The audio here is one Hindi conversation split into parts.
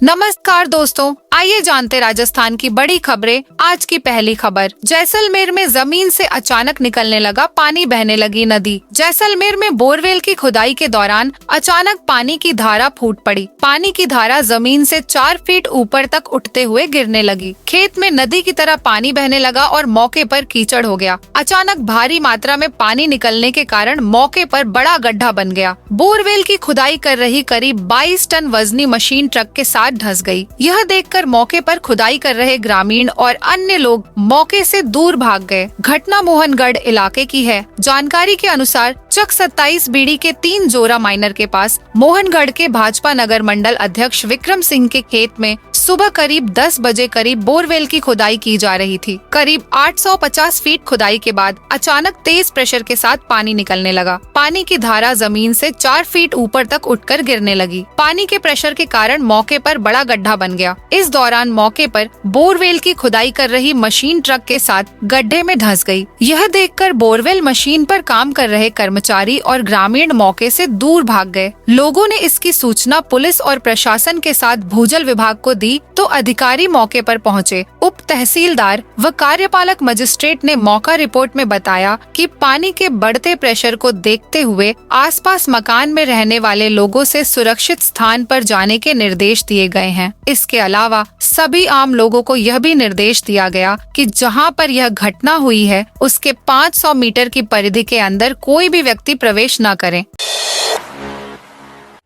नमस्कार दोस्तों, आइए जानते राजस्थान की बड़ी खबरें। आज की पहली खबर, जैसलमेर में जमीन से अचानक निकलने लगा पानी, बहने लगी नदी। जैसलमेर में बोरवेल की खुदाई के दौरान अचानक पानी की धारा फूट पड़ी। पानी की धारा जमीन से 4 फीट ऊपर तक उठते हुए गिरने लगी। खेत में नदी की तरह पानी बहने लगा और मौके पर कीचड़ हो गया। अचानक भारी मात्रा में पानी निकलने के कारण मौके पर बड़ा गड्ढा बन गया। बोरवेल की खुदाई कर रही करीब 22 टन वजनी मशीन ट्रक के साथ धंस गई। यह देखकर मौके पर खुदाई कर रहे ग्रामीण और अन्य लोग मौके से दूर भाग गए। घटना मोहनगढ़ इलाके की है। जानकारी के अनुसार चक 27 बीड़ी के 3 जोरा माइनर के पास मोहनगढ़ के भाजपा नगर मंडल अध्यक्ष विक्रम सिंह के खेत में सुबह करीब 10 बजे करीब बोरवेल की खुदाई की जा रही थी। करीब 850 फीट खुदाई के बाद अचानक तेज प्रेशर के साथ पानी निकलने लगा। पानी की धारा जमीन से 4 फीट ऊपर तक उठकर गिरने लगी। पानी के प्रेशर के कारण मौके पर बड़ा गड्ढा बन गया। इस दौरान मौके पर बोरवेल की खुदाई कर रही मशीन ट्रक के साथ गड्ढे में धंस गई। यह देखकर बोरवेल मशीन पर काम कर रहे कर्मचारी और ग्रामीण मौके से दूर भाग गए। लोगों ने इसकी सूचना पुलिस और प्रशासन के साथ भूजल विभाग को दी तो अधिकारी मौके पर पहुंचे। उप तहसीलदार व कार्यपालक मजिस्ट्रेट ने मौका रिपोर्ट में बताया कि पानी के बढ़ते प्रेशर को देखते हुए आसपास मकान में रहने वाले लोगों से सुरक्षित स्थान पर जाने के निर्देश दिए गए हैं। इसके अलावा सभी आम लोगों को यह भी निर्देश दिया गया कि जहां पर यह घटना हुई है उसके 500 मीटर की परिधि के अंदर कोई भी व्यक्ति प्रवेश न करे।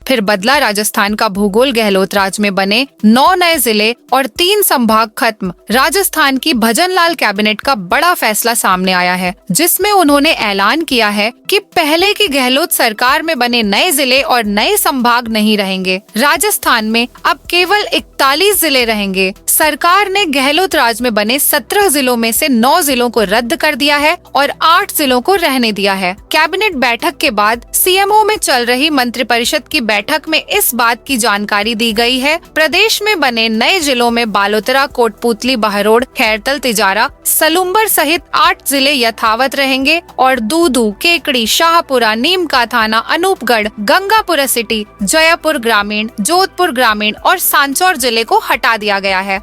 फिर बदला राजस्थान का भूगोल। गहलोत राज में बने 9 नए जिले और 3 संभाग खत्म। राजस्थान की भजनलाल कैबिनेट का बड़ा फैसला सामने आया है, जिसमें उन्होंने ऐलान किया है कि पहले की गहलोत सरकार में बने नए जिले और नए संभाग नहीं रहेंगे। राजस्थान में अब केवल 41 जिले रहेंगे। सरकार ने गहलोत राज में बने 17 जिलों में से 9 जिलों को रद्द कर दिया है और 8 जिलों को रहने दिया है। कैबिनेट बैठक के बाद सीएमओ में चल रही मंत्रिपरिषद की बैठक में इस बात की जानकारी दी गई है। प्रदेश में बने नए जिलों में बालोतरा, कोटपुतली, बहरोड, खैरतल, तिजारा, सलुम्बर सहित 8 जिले यथावत रहेंगे और दूदू, केकड़ी, शाहपुरा, नीमका थाना, अनूपगढ़, गंगापुरा सिटी, जयपुर ग्रामीण, जोधपुर ग्रामीण और सांचौर जिले को हटा दिया गया है।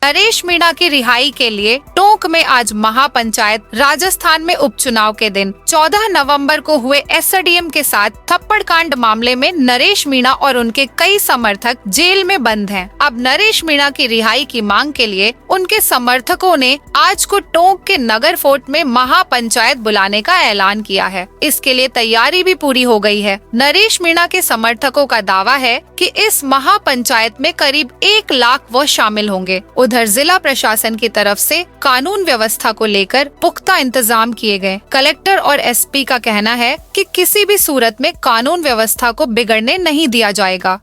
नरेश मीणा की रिहाई के लिए टोंक में आज महापंचायत। राजस्थान में उपचुनाव के दिन 14 नवंबर को हुए एसडीएम के साथ थप्पड़ कांड मामले में नरेश मीणा और उनके कई समर्थक जेल में बंद हैं। अब नरेश मीणा की रिहाई की मांग के लिए उनके समर्थकों ने आज को टोंक के नगर फोर्ट में महापंचायत बुलाने का ऐलान किया है। इसके लिए तैयारी भी पूरी हो गई है। नरेश मीणा के समर्थकों का दावा है कि इस महापंचायत में करीब 1 लाख वो शामिल होंगे। उधर जिला प्रशासन की तरफ से कानून व्यवस्था को लेकर पुख्ता इंतजाम किए गए। कलेक्टर और एसपी का कहना है कि किसी भी सूरत में कानून व्यवस्था को बिगड़ने नहीं दिया जाएगा।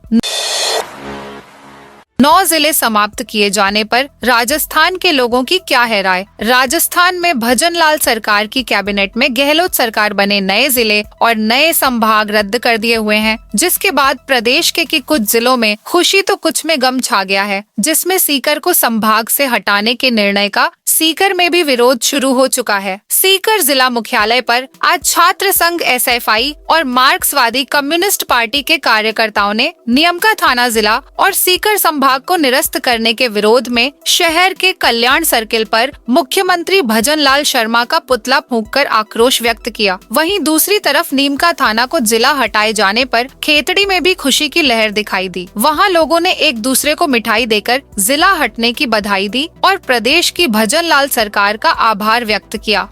9 जिले समाप्त किए जाने पर राजस्थान के लोगों की क्या है राय? राजस्थान में भजनलाल सरकार की कैबिनेट में गहलोत सरकार बने नए जिले और नए संभाग रद्द कर दिए हुए हैं, जिसके बाद प्रदेश के कुछ जिलों में खुशी तो कुछ में गम छा गया है, जिसमें सीकर को संभाग से हटाने के निर्णय का सीकर में भी विरोध शुरू हो चुका है। सीकर जिला मुख्यालय पर आज छात्र संघ, एसएफआई और मार्क्सवादी कम्युनिस्ट पार्टी के कार्यकर्ताओं ने नीमका थाना जिला और सीकर संभाग को निरस्त करने के विरोध में शहर के कल्याण सर्किल पर मुख्यमंत्री भजनलाल शर्मा का पुतला फूंककर आक्रोश व्यक्त किया। वहीं दूसरी तरफ नीमका थाना को जिला हटाए जाने पर खेतड़ी में भी खुशी की लहर दिखाई दी। वहां लोगों ने एक दूसरे को मिठाई देकर जिला हटने की बधाई दी और प्रदेश की भजनलाल सरकार का आभार व्यक्त किया।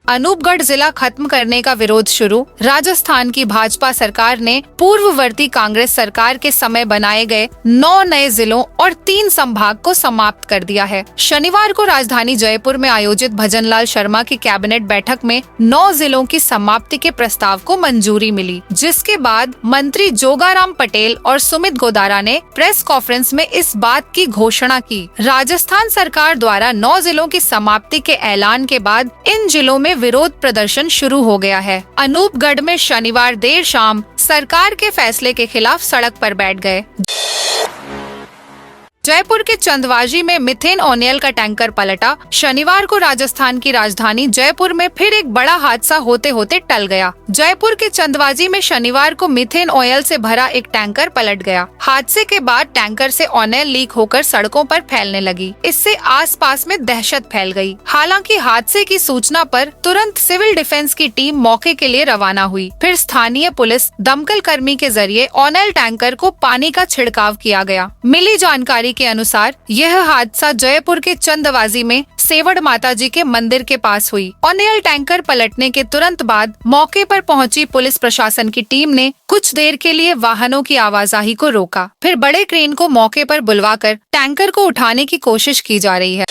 अनूपगढ़ जिला खत्म करने का विरोध शुरू। राजस्थान की भाजपा सरकार ने पूर्ववर्ती कांग्रेस सरकार के समय बनाए गए 9 नए जिलों और 3 संभाग को समाप्त कर दिया है। शनिवार को राजधानी जयपुर में आयोजित भजनलाल शर्मा की कैबिनेट बैठक में 9 जिलों की समाप्ति के प्रस्ताव को मंजूरी मिली, जिसके बाद मंत्री जोगाराम पटेल और सुमित गोदारा ने प्रेस कॉन्फ्रेंस में इस बात की घोषणा की। राजस्थान सरकार द्वारा 9 जिलों की समाप्ति के ऐलान के बाद इन जिलों में विरोध प्रदर्शन शुरू हो गया है। अनूपगढ़ में शनिवार देर शाम सरकार के फैसले के खिलाफ सड़क पर बैठ गए। जयपुर के चंदवाजी में मिथेन ऑयल का टैंकर पलटा। शनिवार को राजस्थान की राजधानी जयपुर में फिर एक बड़ा हादसा होते होते टल गया। जयपुर के चंदवाजी में शनिवार को मिथेन ऑयल से भरा एक टैंकर पलट गया। हादसे के बाद टैंकर से ऑयल लीक होकर सड़कों पर फैलने लगी। इससे आसपास में दहशत फैल गई। हालांकि हादसे की सूचना पर तुरंत सिविल डिफेंस की टीम मौके के लिए रवाना हुई। फिर स्थानीय पुलिस दमकल कर्मी के जरिए ऑयल टैंकर को पानी का छिड़काव किया गया। मिली जानकारी के अनुसार यह हादसा जयपुर के चंदवाजी में सेवड़ माता जी के मंदिर के पास हुई। ऑयल टैंकर पलटने के तुरंत बाद मौके पर पहुंची पुलिस प्रशासन की टीम ने कुछ देर के लिए वाहनों की आवाजाही को रोका। फिर बड़े क्रेन को मौके पर बुलवाकर टैंकर को उठाने की कोशिश की जा रही है।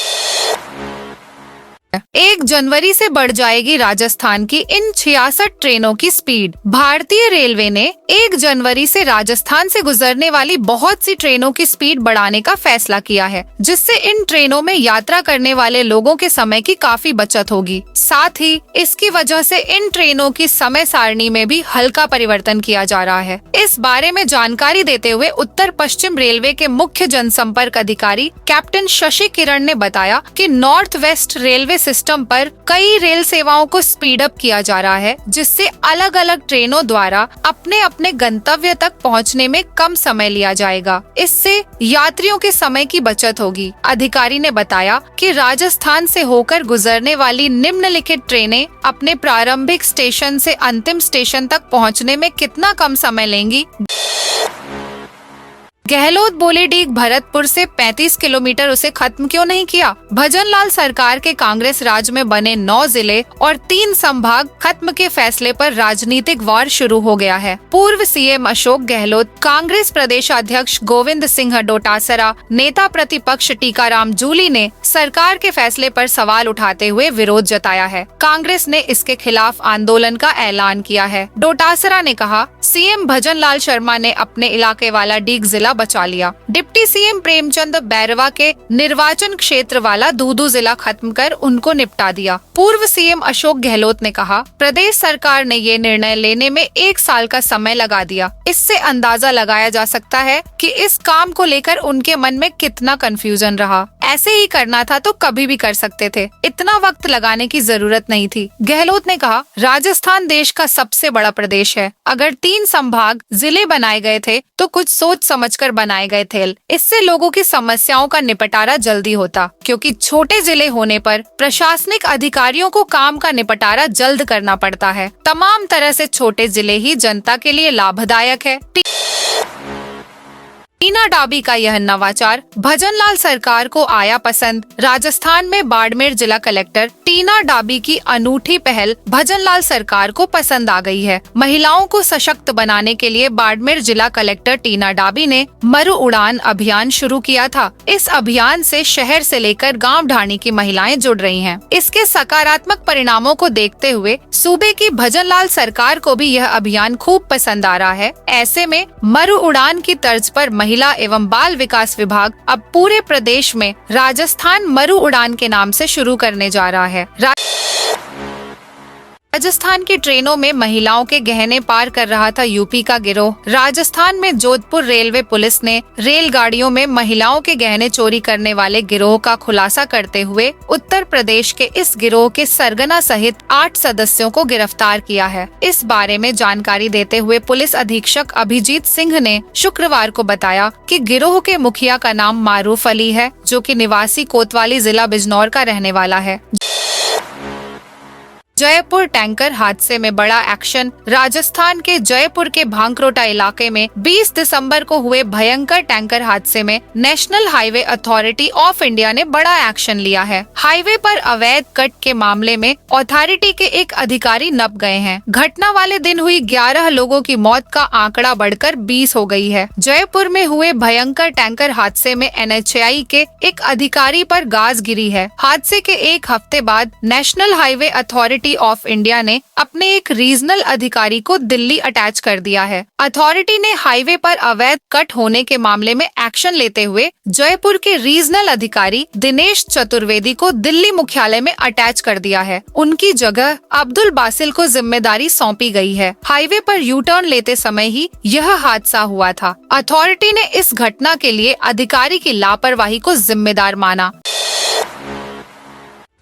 1 जनवरी से बढ़ जाएगी राजस्थान की इन 66 ट्रेनों की स्पीड। भारतीय रेलवे ने 1 जनवरी से राजस्थान से गुजरने वाली बहुत सी ट्रेनों की स्पीड बढ़ाने का फैसला किया है, जिससे इन ट्रेनों में यात्रा करने वाले लोगों के समय की काफी बचत होगी। साथ ही इसकी वजह से इन ट्रेनों की समय सारणी में भी हल्का परिवर्तन किया जा रहा है। इस बारे में जानकारी देते हुए उत्तर पश्चिम रेलवे के मुख्य जनसंपर्क अधिकारी कैप्टन शशि किरण ने बताया कि नॉर्थ वेस्ट रेलवे सिस्टम पर कई रेल सेवाओं को स्पीड अप किया जा रहा है, जिससे अलग अलग ट्रेनों द्वारा अपने अपने गंतव्य तक पहुंचने में कम समय लिया जाएगा। इससे यात्रियों के समय की बचत होगी। अधिकारी ने बताया कि राजस्थान से होकर गुजरने वाली निम्नलिखित ट्रेनें अपने प्रारंभिक स्टेशन से अंतिम स्टेशन तक पहुंचने में कितना कम समय लेंगी। गहलोत बोले डीग भरतपुर से 35 किलोमीटर उसे खत्म क्यों नहीं किया। भजनलाल सरकार के कांग्रेस राज में बने 9 जिले और 3 संभाग खत्म के फैसले पर राजनीतिक वार शुरू हो गया है। पूर्व सीएम अशोक गहलोत, कांग्रेस प्रदेश अध्यक्ष गोविंद सिंह डोटासरा, नेता प्रतिपक्ष टीकाराम जूली ने सरकार के फैसले पर सवाल उठाते हुए विरोध जताया है। कांग्रेस ने इसके खिलाफ आंदोलन का ऐलान किया है। डोटासरा ने कहा, सीएम भजनलाल शर्मा ने अपने इलाके वाला डीग जिला बचा लिया। डिप्टी सीएम प्रेमचंद बैरवा के निर्वाचन क्षेत्र वाला दूदू जिला खत्म कर उनको निपटा दिया। पूर्व सीएम अशोक गहलोत ने कहा, प्रदेश सरकार ने ये निर्णय लेने में 1 साल का समय लगा दिया। इससे अंदाजा लगाया जा सकता है कि इस काम को लेकर उनके मन में कितना कंफ्यूजन रहा। ऐसे ही करना था तो कभी भी कर सकते थे, इतना वक्त लगाने की जरूरत नहीं थी। गहलोत ने कहा, राजस्थान देश का सबसे बड़ा प्रदेश है। अगर 3 संभाग जिले बनाए गए थे तो कुछ सोच समझकर बनाए गए थे। इससे लोगों की समस्याओं का निपटारा जल्दी होता, क्योंकि छोटे जिले होने पर प्रशासनिक अधिकारियों को काम का निपटारा जल्द करना पड़ता है। तमाम तरह से छोटे जिले ही जनता के लिए लाभदायक है। टीना डाबी का यह नवाचार भजनलाल सरकार को आया पसंद। राजस्थान में बाड़मेर जिला कलेक्टर टीना डाबी की अनूठी पहल भजनलाल सरकार को पसंद आ गई है। महिलाओं को सशक्त बनाने के लिए बाड़मेर जिला कलेक्टर टीना डाबी ने मरु उड़ान अभियान शुरू किया था। इस अभियान से शहर से लेकर गांव ढाणी की महिलाएं जुड़ रही हैं। इसके सकारात्मक परिणामों को देखते हुए सूबे की भजनलाल सरकार को भी यह अभियान खूब पसंद आ रहा है। ऐसे में मरु उड़ान की तर्ज पर महिला एवं बाल विकास विभाग अब पूरे प्रदेश में राजस्थान मरु उड़ान के नाम से शुरू करने जा रहा है। राजस्थान की ट्रेनों में महिलाओं के गहने पार कर रहा था यूपी का गिरोह। राजस्थान में जोधपुर रेलवे पुलिस ने रेलगाड़ियों में महिलाओं के गहने चोरी करने वाले गिरोह का खुलासा करते हुए उत्तर प्रदेश के इस गिरोह के सरगना सहित 8 सदस्यों को गिरफ्तार किया है। इस बारे में जानकारी देते हुए पुलिस अधीक्षक अभिजीत सिंह ने शुक्रवार को बताया कि गिरोह के मुखिया का नाम मारूफ अली है, जो कि निवासी कोतवाली जिला बिजनौर का रहने वाला है। जयपुर टैंकर हादसे में बड़ा एक्शन। राजस्थान के जयपुर के भांकरोटा इलाके में 20 दिसंबर को हुए भयंकर टैंकर हादसे में national highway authority of India ने बड़ा एक्शन लिया है। हाईवे पर अवैध कट के मामले में अथॉरिटी के एक अधिकारी नप गए हैं। घटना वाले दिन हुई 11 लोगों की मौत का आंकड़ा बढ़कर 20 हो गई है। जयपुर में हुए भयंकर टैंकर हादसे में NHAI के एक अधिकारी पर गाज गिरी है। हादसे के 1 हफ्ते बाद national highway authority authority of India ने अपने एक रीजनल अधिकारी को दिल्ली अटैच कर दिया है। अथॉरिटी ने हाईवे पर अवैध कट होने के मामले में एक्शन लेते हुए जयपुर के रीजनल अधिकारी दिनेश चतुर्वेदी को दिल्ली मुख्यालय में अटैच कर दिया है। उनकी जगह अब्दुल बासिल को जिम्मेदारी सौंपी गई है। हाईवे पर यू टर्न लेते समय ही यह हादसा हुआ था। अथॉरिटी ने इस घटना के लिए अधिकारी की लापरवाही को जिम्मेदार माना।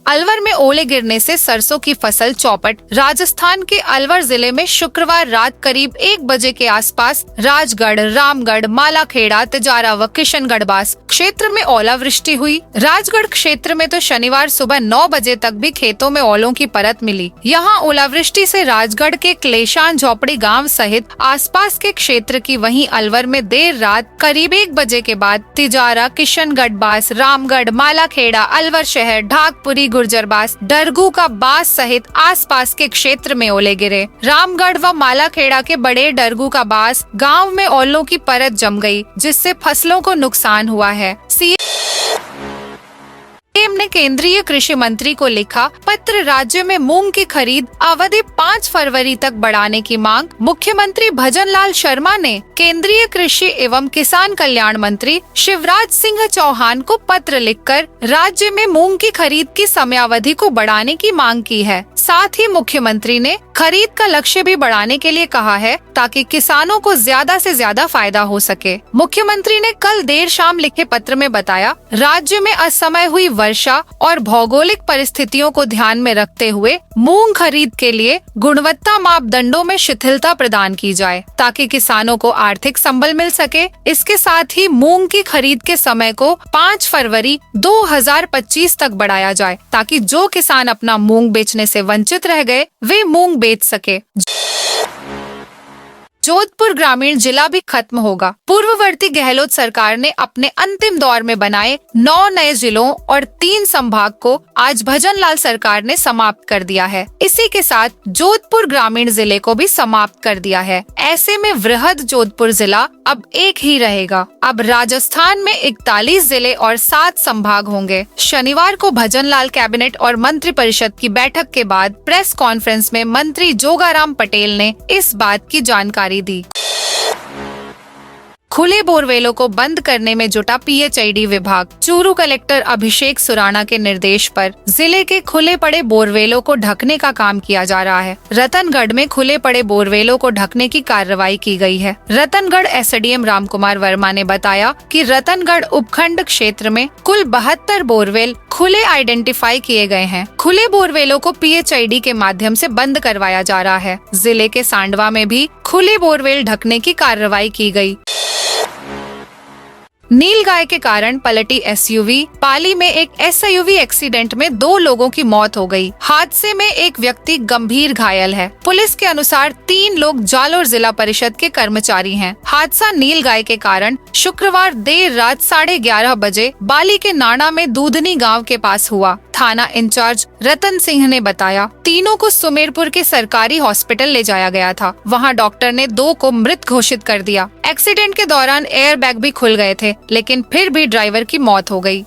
अलवर में ओले गिरने से सरसों की फसल चौपट। राजस्थान के अलवर जिले में शुक्रवार रात करीब 1 बजे के आसपास राजगढ़, रामगढ़, मालाखेड़ा, तिजारा व किशनगढ़बास क्षेत्र में ओलावृष्टि हुई। राजगढ़ क्षेत्र में तो शनिवार सुबह 9 बजे तक भी खेतों में ओलों की परत मिली। यहाँ ओलावृष्टि से राजगढ़ के क्लेशान झोपड़ी गांव सहित आसपास के क्षेत्र की, वहीं अलवर में देर रात करीब 1 बजे के बाद तिजारा, किशनगढ़बास, रामगढ़, मालाखेड़ा, अलवर शहर, ढाकपुरी, गुर्जरबास, डरगू का बास सहित आसपास के क्षेत्र में ओले गिरे। रामगढ़ व मालाखेड़ा के बड़े डरगू का बास गांव में ओलों की परत जम गई, जिससे फसलों को नुकसान हुआ है। सीएम ने केंद्रीय कृषि मंत्री को लिखा पत्र, राज्य में मूंग की खरीद अवधि 5 फरवरी तक बढ़ाने की मांग। मुख्यमंत्री भजनलाल शर्मा ने केंद्रीय कृषि एवं किसान कल्याण मंत्री शिवराज सिंह चौहान को पत्र लिखकर राज्य में मूंग की खरीद की समयावधि को बढ़ाने की मांग की है। साथ ही मुख्यमंत्री ने खरीद का लक्ष्य भी बढ़ाने के लिए कहा है, ताकि किसानों को ज्यादा से ज्यादा फायदा हो सके। मुख्यमंत्री ने कल देर शाम लिखे पत्र में बताया, राज्य में असमय हुई वर्षा और भौगोलिक परिस्थितियों को ध्यान में रखते हुए मूंग खरीद के लिए गुणवत्ता मापदंडों में शिथिलता प्रदान की जाए, ताकि किसानों को आर्थिक संबल मिल सके। इसके साथ ही मूंग की खरीद के समय को 5 फरवरी 2025 तक बढ़ाया जाए, ताकि जो किसान अपना मूंग बेचने से वंचित रह गए वे मूंग बेच सके। जोधपुर ग्रामीण जिला भी खत्म होगा। पूर्ववर्ती गहलोत सरकार ने अपने अंतिम दौर में बनाए 9 नए जिलों और 3 संभाग को आज भजनलाल सरकार ने समाप्त कर दिया है। इसी के साथ जोधपुर ग्रामीण जिले को भी समाप्त कर दिया है। ऐसे में वृहद जोधपुर जिला अब एक ही रहेगा। अब राजस्थान में 41 जिले और 7 संभाग होंगे। शनिवार को भजनलाल कैबिनेट और मंत्री परिषद की बैठक के बाद प्रेस कॉन्फ्रेंस में मंत्री जोगाराम पटेल ने इस बात की जानकारी दी। खुले बोरवेलों को बंद करने में जुटा पीएचईडी विभाग। चूरू कलेक्टर अभिषेक सुराणा के निर्देश पर जिले के खुले पड़े बोरवेलों को ढकने का काम किया जा रहा है। रतनगढ़ में खुले पड़े बोरवेलों को ढकने की कार्रवाई की गई है। रतनगढ़ एसडीएम रामकुमार वर्मा ने बताया कि रतनगढ़ उपखंड क्षेत्र में कुल 72 बोरवेल खुले आइडेंटिफाई किए गए हैं। खुले बोरवेलों को पीएचईडी के माध्यम से बंद करवाया जा रहा है। जिले के सांडवा में भी खुले बोरवेल ढकने की कार्रवाई की गई। नीलगाय के कारण पलटी एसयूवी। पाली में एक एसयूवी एक्सीडेंट में 2 लोगों की मौत हो गई। हादसे में एक व्यक्ति गंभीर घायल है। पुलिस के अनुसार 3 लोग जालोर जिला परिषद के कर्मचारी हैं। हादसा नीलगाय के कारण शुक्रवार देर रात 11:30 बजे बाली के नाड़ा में दूधनी गांव के पास हुआ। थाना इंचार्ज रतन सिंह ने बताया, तीनों को सुमेरपुर के सरकारी हॉस्पिटल ले जाया गया था। वहां डॉक्टर ने 2 को मृत घोषित कर दिया। एक्सीडेंट के दौरान एयरबैग भी खुल गए थे, लेकिन फिर भी ड्राइवर की मौत हो गई।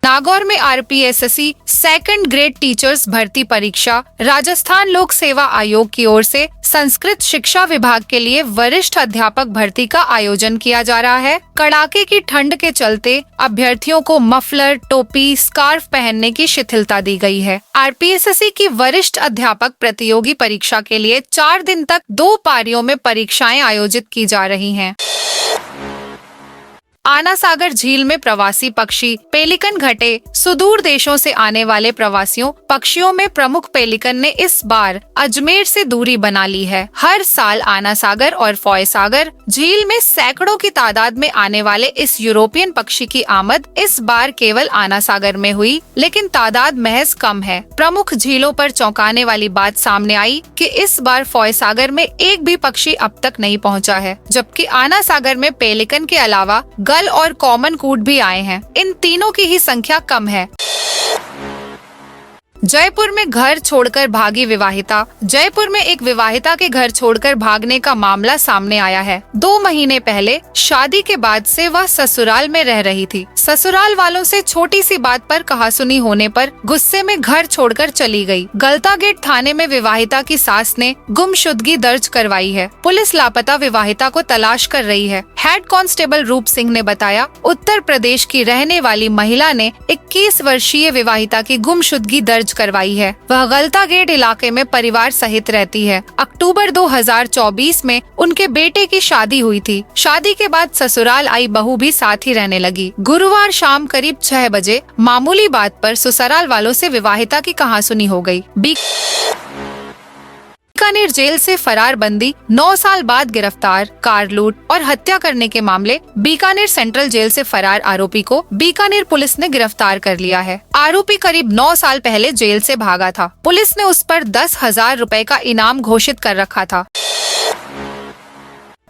नागौर में आरपीएससी सेकंड ग्रेड टीचर्स भर्ती परीक्षा। राजस्थान लोक सेवा आयोग की ओर से संस्कृत शिक्षा विभाग के लिए वरिष्ठ अध्यापक भर्ती का आयोजन किया जा रहा है। कड़ाके की ठंड के चलते अभ्यर्थियों को मफलर, टोपी, स्कार्फ पहनने की शिथिलता दी गई है। आरपीएससी की वरिष्ठ अध्यापक प्रतियोगी परीक्षा के लिए 4 दिन तक 2 पारियों में परीक्षाएं आयोजित की जा रही हैं। आना सागर झील में प्रवासी पक्षी पेलिकन घटे। सुदूर देशों से आने वाले प्रवासियों पक्षियों में प्रमुख पेलिकन ने इस बार अजमेर से दूरी बना ली है। हर साल आना सागर और फॉय सागर झील में सैकड़ों की तादाद में आने वाले इस यूरोपियन पक्षी की आमद इस बार केवल आना सागर में हुई, लेकिन तादाद महज कम है। प्रमुख झीलों पर चौंकाने वाली बात सामने आई कि इस बार फॉय सागर में एक भी पक्षी अब तक नहीं पहुंचा है, जबकि आना सागर में पेलिकन के अलावा गल और कॉमन कूट भी आए हैं। इन तीनों की ही संख्या कम है। जयपुर में घर छोड़कर भागी विवाहिता। जयपुर में एक विवाहिता के घर छोड़कर भागने का मामला सामने आया है। 2 महीने पहले शादी के बाद से वह ससुराल में रह रही थी। ससुराल वालों से छोटी सी बात पर कहासुनी होने पर गुस्से में घर छोड़कर चली गई। गलता गेट थाने में विवाहिता की सास ने गुमशुदगी दर्ज करवाई है। पुलिस लापता विवाहिता को तलाश कर रही है। हेड कांस्टेबल रूप सिंह ने बताया, उत्तर प्रदेश की रहने वाली महिला ने 21 वर्षीय विवाहिता की गुमशुदगी दर्ज करवाई है। वह गलता गेट इलाके में परिवार सहित रहती है। अक्टूबर 2024 में उनके बेटे की शादी हुई थी। शादी के बाद ससुराल आई बहू भी साथ ही रहने लगी। गुरुवार शाम करीब 6 बजे मामूली बात पर ससुराल वालों से विवाहिता की कहासुनी हो गई। बीकानेर जेल से फरार बंदी 9 साल बाद गिरफ्तार। कार लूट और हत्या करने के मामले बीकानेर सेंट्रल जेल से फरार आरोपी को बीकानेर पुलिस ने गिरफ्तार कर लिया है। आरोपी करीब 9 साल पहले जेल से भागा था। पुलिस ने उस पर 10,000 रुपए का इनाम घोषित कर रखा था।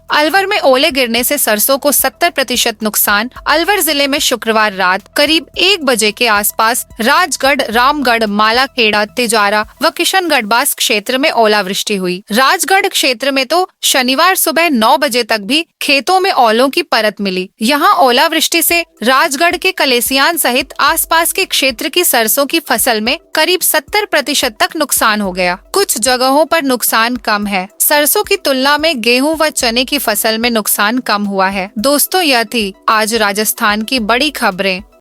अलवर में ओले गिरने से सरसों को 70% नुकसान। अलवर जिले में शुक्रवार रात करीब 1 बजे के आसपास राजगढ़, रामगढ़, मालाखेड़ा, तिजारा व किशनगढ़बास क्षेत्र में ओलावृष्टि हुई। राजगढ़ क्षेत्र में तो शनिवार सुबह 9 बजे तक भी खेतों में ओलों की परत मिली। यहाँ ओलावृष्टि से राजगढ़ के कलेसियान सहित आसपास के क्षेत्र की सरसों की फसल में करीब 70% तक नुकसान हो गया। कुछ जगहों पर नुकसान कम है। सरसों की तुलना में गेहूं व चने की फसल में नुकसान कम हुआ है। दोस्तों, यह थी आज राजस्थान की बड़ी खबरें।